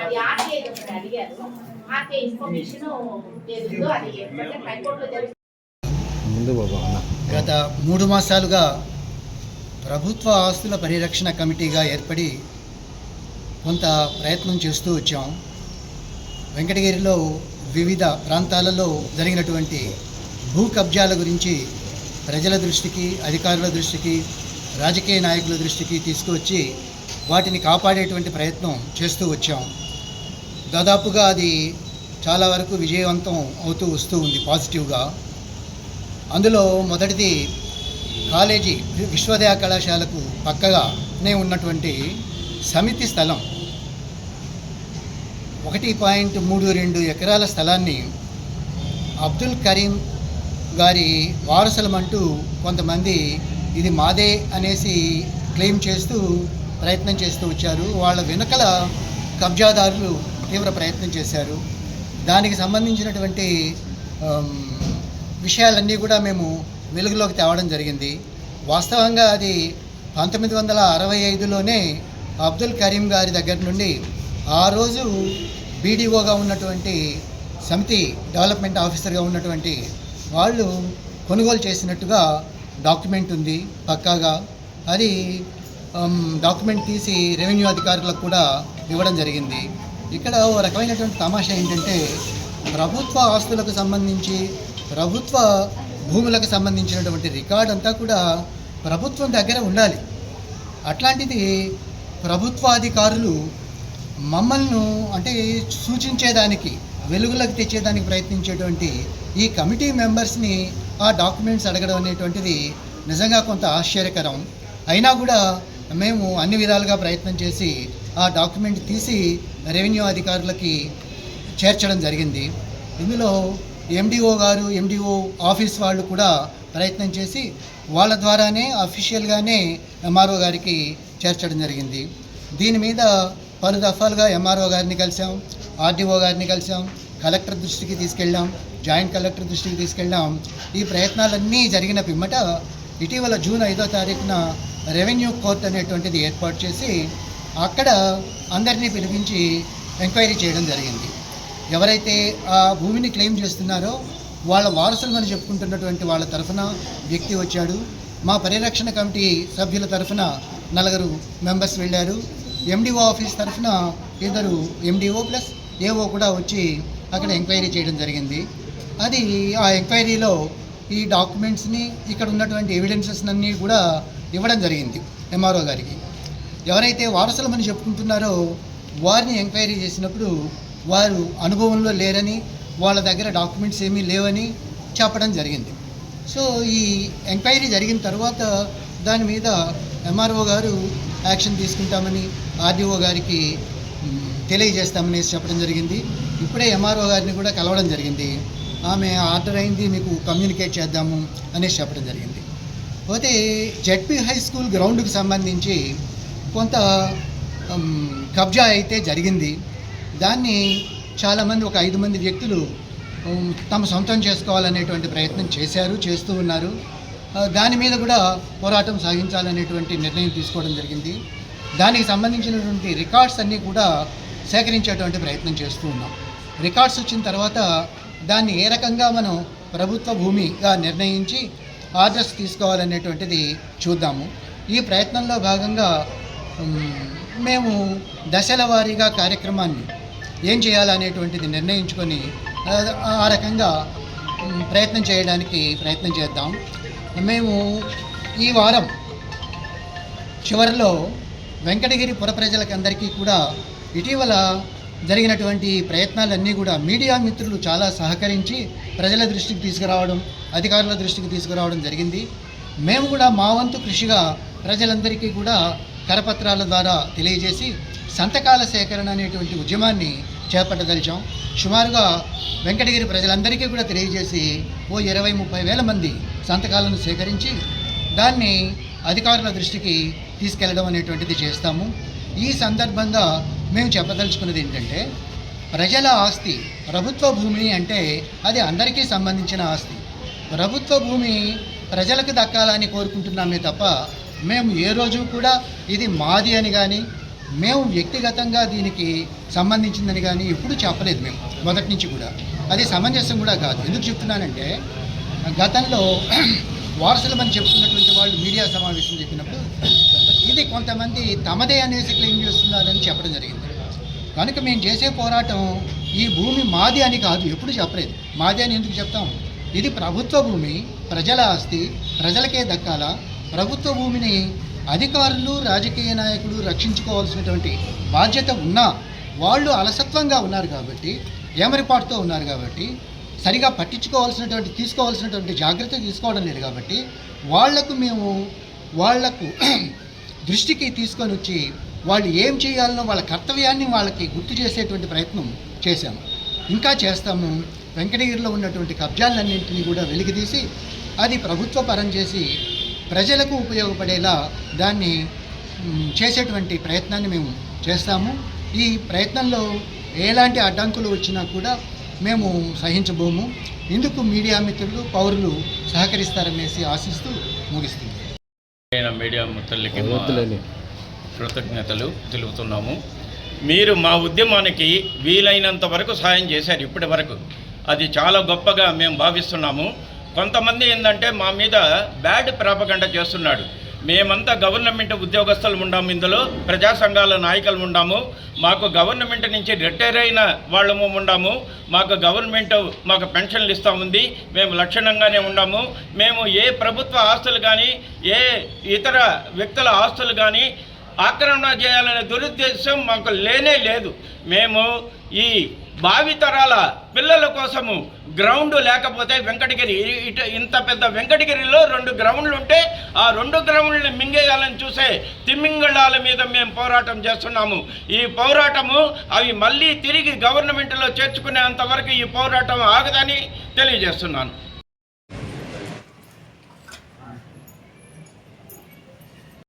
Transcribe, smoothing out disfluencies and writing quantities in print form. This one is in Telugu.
అది ఆర్టీఐ అడిగారు. ఆర్టీఐ ఇన్ఫర్మేషన్ లేదు, అది హైకోర్టులో జరుగుతుంది. గత 3 మాసాలుగా ప్రభుత్వ ఆస్తుల పరిరక్షణ కమిటీగా ఏర్పడి కొంత ప్రయత్నం చేస్తూ వచ్చాం. వెంకటగిరిలో వివిధ ప్రాంతాలలో జరిగినటువంటి భూ కబ్జాల గురించి ప్రజల దృష్టికి, అధికారుల దృష్టికి, రాజకీయ నాయకుల దృష్టికి తీసుకువచ్చి వాటిని కాపాడేటువంటి ప్రయత్నం చేస్తూ వచ్చాం. దాదాపుగా అది చాలా వరకు విజయవంతం అవుతూ వస్తూ ఉంది పాజిటివ్గా. అందులో మొదటిది కాలేజీ విశ్వవిద్యాలయ కళాశాలకు పక్కగానే ఉన్నటువంటి సమితి స్థలం 1.32 ఎకరాల స్థలాన్ని అబ్దుల్ కరీం గారి వారసులమంటూ కొంతమంది ఇది మాదే అనేసి క్లెయిమ్ చేస్తూ ప్రయత్నం చేస్తూ వచ్చారు. వాళ్ళ వెనుకల కబ్జాదారులు తీవ్ర ప్రయత్నం చేశారు. దానికి సంబంధించినటువంటి విషయాలన్నీ కూడా మేము వెలుగులోకి తేవడం జరిగింది. వాస్తవంగా అది 1965లోనే అబ్దుల్ కరీం గారి దగ్గర నుండి ఆ రోజు బీడీఓగా ఉన్నటువంటి సమితి డెవలప్మెంట్ ఆఫీసర్గా ఉన్నటువంటి వాళ్ళు కొనుగోలు చేసినట్టుగా డాక్యుమెంట్ ఉంది పక్కాగా. అది డాక్యుమెంట్ తీసి రెవెన్యూ అధికారులకు కూడా ఇవ్వడం జరిగింది. ఇక్కడ ఓ రకమైనటువంటి తమాషా ఏంటంటే ప్రభుత్వ ఆస్తులకు సంబంధించి, ప్రభుత్వ భూములకు సంబంధించినటువంటి రికార్డ్ అంతా కూడా ప్రభుత్వం దగ్గర ఉండాలి. అట్లాంటిది ప్రభుత్వాధికారులు మమ్మల్ని అంటే సూచించేదానికి, వెలుగులోకి తెచ్చేదానికి ప్రయత్నించేటువంటి ఈ కమిటీ మెంబర్స్ని ఆ డాక్యుమెంట్స్ అడగడం అనేటువంటిది నిజంగా కొంత ఆశ్చర్యకరం. అయినా కూడా మేము అన్ని విధాలుగా ప్రయత్నం చేసి ఆ డాక్యుమెంట్ తీసి రెవెన్యూ అధికారులకి చేర్చడం జరిగింది. ఇందులో ఎండిఓ గారు, ఎండిఓ ఆఫీస్ వాళ్ళు కూడా ప్రయత్నం చేసి వాళ్ళ ద్వారానే అఫీషియల్గానే ఎంఆర్ఓ గారికి చేర్చడం జరిగింది. దీని మీద పలు దఫాలుగా ఎంఆర్ఓ గారిని కలిసాం, ఆర్డీఓ గారిని కలిసాం, కలెక్టర్ దృష్టికి తీసుకెళ్ళాం, జాయింట్ కలెక్టర్ దృష్టికి తీసుకెళ్ళాం. ఈ ప్రయత్నాలన్నీ జరిగిన పిమ్మట ఇటీవల జూన్ 5వ తారీఖున రెవెన్యూ కోర్ట్ అనేటువంటిది ఏర్పాటు చేసి అక్కడ అందరినీ పిలిపించి ఎంక్వైరీ చేయడం జరిగింది. ఎవరైతే ఆ భూమిని క్లెయిమ్ చేస్తున్నారో వాళ్ళ వారసులు అని చెప్పుకుంటున్నటువంటి వాళ్ళ తరఫున వ్యక్తి వచ్చాడు. మా పరిరక్షణ కమిటీ సభ్యుల తరఫున 4 మెంబర్స్ వెళ్ళారు. ఎండిఓ ఆఫీస్ తరఫున 2 ఎండిఓ ప్లస్ ఏఓ కూడా వచ్చి అక్కడ ఎంక్వైరీ చేయడం జరిగింది. అది ఆ ఎంక్వైరీలో ఈ డాక్యుమెంట్స్ని, ఇక్కడ ఉన్నటువంటి ఎవిడెన్సెస్ అన్నీ కూడా ఇవ్వడం జరిగింది ఎంఆర్ఓ గారికి. ఎవరైతే వారసులమని చెప్పుకుంటున్నారో వారిని ఎంక్వైరీ చేసినప్పుడు వారు అనుభవంలో లేరని, వాళ్ళ దగ్గర డాక్యుమెంట్స్ ఏమీ లేవని చెప్పడం జరిగింది. సో ఈ ఎంక్వైరీ జరిగిన తర్వాత దాని మీద ఎంఆర్ఓ గారు యాక్షన్ తీసుకుంటామని ఆర్డీఓ గారికి తెలియజేస్తామని చెప్పడం జరిగింది. ఇప్పుడే ఎంఆర్ఓ గారిని కూడా కలవడం జరిగింది. ఆమె ఆర్డర్ అయింది, మీకు కమ్యూనికేట్ చేద్దాము అనేసి చెప్పడం జరిగింది. పోతే జెడ్పీ హై స్కూల్ గ్రౌండ్కి సంబంధించి కొంత కబ్జా అయితే జరిగింది. దాన్ని చాలామంది, ఒక 5 మంది వ్యక్తులు తమ సొంతం చేసుకోవాలనేటువంటి ప్రయత్నం చేస్తూ ఉన్నారు. దాని మీద కూడా పోరాటం సాగించాలనేటువంటి నిర్ణయం తీసుకోవడం జరిగింది. దానికి సంబంధించినటువంటి రికార్డ్స్ అన్నీ కూడా సేకరించేటువంటి ప్రయత్నం చేస్తూ ఉన్నాం. రికార్డ్స్ వచ్చిన తర్వాత దాన్ని ఏ రకంగా మనం ప్రభుత్వ భూమిగా నిర్ణయించి ఆర్డర్స్ తీసుకోవాలనేటువంటిది చూద్దాము. ఈ ప్రయత్నంలో భాగంగా మేము దశల వారీగా కార్యక్రమాన్ని ఏం చేయాలనేటువంటిది నిర్ణయించుకొని ఆ రకంగా ప్రయత్నం చేయడానికి ప్రయత్నం చేద్దాం. మేము ఈ వారం చివరిలో వెంకటగిరి పుర ప్రజలకందరికీ కూడా ఇటీవల జరిగినటువంటి ప్రయత్నాలన్నీ కూడా మీడియా మిత్రులు చాలా సహకరించి ప్రజల దృష్టికి తీసుకురావడం, అధికారుల దృష్టికి తీసుకురావడం జరిగింది. మేము కూడా మా వంతు కృషిగా ప్రజలందరికీ కూడా కరపత్రాల ద్వారా తెలియజేసి సంతకాల సేకరణ అనేటువంటి ఉద్యమాన్ని చేపట్టదలిచాం. సుమారుగా వెంకటగిరి ప్రజలందరికీ కూడా తెలియజేసి ఓ 20-30 వేల మంది సంతకాలను సేకరించి దాన్ని అధికారుల దృష్టికి తీసుకెళ్లడం అనేటువంటిది చేస్తాము. ఈ సందర్భంగా మేము చెప్పదలుచుకున్నది ఏంటంటే, ప్రజల ఆస్తి ప్రభుత్వ భూమి అంటే అది అందరికీ సంబంధించిన ఆస్తి. ప్రభుత్వ భూమి ప్రజలకు దక్కాలని కోరుకుంటున్నామే తప్ప మేము ఏ రోజు కూడా ఇది మాది అని కానీ మేము వ్యక్తిగతంగా దీనికి సంబంధించిందని కానీ ఎప్పుడూ చెప్పలేదు మేము మొదటి నుంచి కూడా. అది సమంజసం కూడా కాదు. ఎందుకు చెప్తున్నానంటే గతంలో వారసులమని చెప్తున్నటువంటి వాళ్ళు మీడియా సమావేశం చెప్పినప్పుడు ఇది కొంతమంది తమదే అనేసి క్లెయిమ్ చేస్తున్నారని చెప్పడం జరిగింది. కనుక మేము చేసే పోరాటం ఈ భూమి మాది అని కాదు, ఎప్పుడు చెప్పలేదు. మాది అని ఎందుకు చెప్తాం? ఇది ప్రభుత్వ భూమి, ప్రజల ఆస్తి, ప్రజలకే దక్కాల. ప్రభుత్వ భూమిని అధికారులు, రాజకీయ నాయకులు రక్షించుకోవాల్సినటువంటి బాధ్యత ఉన్నా వాళ్ళు అలసత్వంగా ఉన్నారు కాబట్టి, ఏమరిపాటుతో ఉన్నారు కాబట్టి, సరిగా పట్టించుకోవాల్సినటువంటి తీసుకోవాల్సినటువంటి జాగ్రత్త తీసుకోవడం లేదు కాబట్టి వాళ్లకు దృష్టికి తీసుకొని వచ్చి వాళ్ళు ఏం చేయాలనో వాళ్ళ కర్తవ్యాన్ని వాళ్ళకి గుర్తు చేసేటువంటి ప్రయత్నం చేశాము, ఇంకా చేస్తాము. వెంకటగిరిలో ఉన్నటువంటి కబ్జాలన్నింటినీ కూడా వెలికితీసి అది ప్రభుత్వ పరం చేసి ప్రజలకు ఉపయోగపడేలా దాన్ని చేసేటువంటి ప్రయత్నాన్ని మేము చేస్తాము. ఈ ప్రయత్నంలో ఎలాంటి అడ్డంకులు వచ్చినా కూడా మేము సహించబోము. ఇందుకు మీడియా మిత్రులు, పౌరులు సహకరిస్తారనేసి ఆశిస్తూ ముగిస్తుంది. మీడియా మిత్రులకి కృతజ్ఞతలు తెలుపుతున్నాము. మీరు మా ఉద్యమానికి వీలైనంత వరకు సహాయం చేశారు ఇప్పటి వరకు. అది చాలా గొప్పగా మేము భావిస్తున్నాము. కొంతమంది ఏంటంటే మా మీద బ్యాడ్ ప్రాపగండ చేస్తున్నాడు. మేమంతా గవర్నమెంట్ ఉద్యోగస్తులు ఉన్నాము, ఇందులో ప్రజా సంఘాల నాయకులు ఉన్నాము, మాకు గవర్నమెంట్ నుంచి రిటైర్ అయిన వాళ్ళము ఉన్నాము, మాకు గవర్నమెంట్ మాకు పెన్షన్లు ఇస్తూ ఉంది, మేము లక్షణంగానే ఉన్నాము, మేము ఏ ప్రభుత్వ ఆస్తులు కానీ ఏ ఇతర వ్యక్తుల ఆస్తులు కానీ ఆక్రమణ చేయాలనే దురుద్దేశం మాకు లేనే లేదు. మేము ఈ భావితరాల పిల్లల కోసము గ్రౌండ్ లేకపోతే వెంకటగిరి ఇంత పెద్ద వెంకటగిరిలో 2 గ్రౌండ్లు ఉంటే ఆ 2 గ్రౌండ్లని మింగేయాలని చూసే తిమ్మింగళాల మీద మేము పోరాటం చేస్తున్నాము. ఈ పోరాటము అవి మళ్ళీ తిరిగి గవర్నమెంట్లో చేర్చుకునేంతవరకు ఈ పోరాటం ఆగదని తెలియజేస్తున్నాను.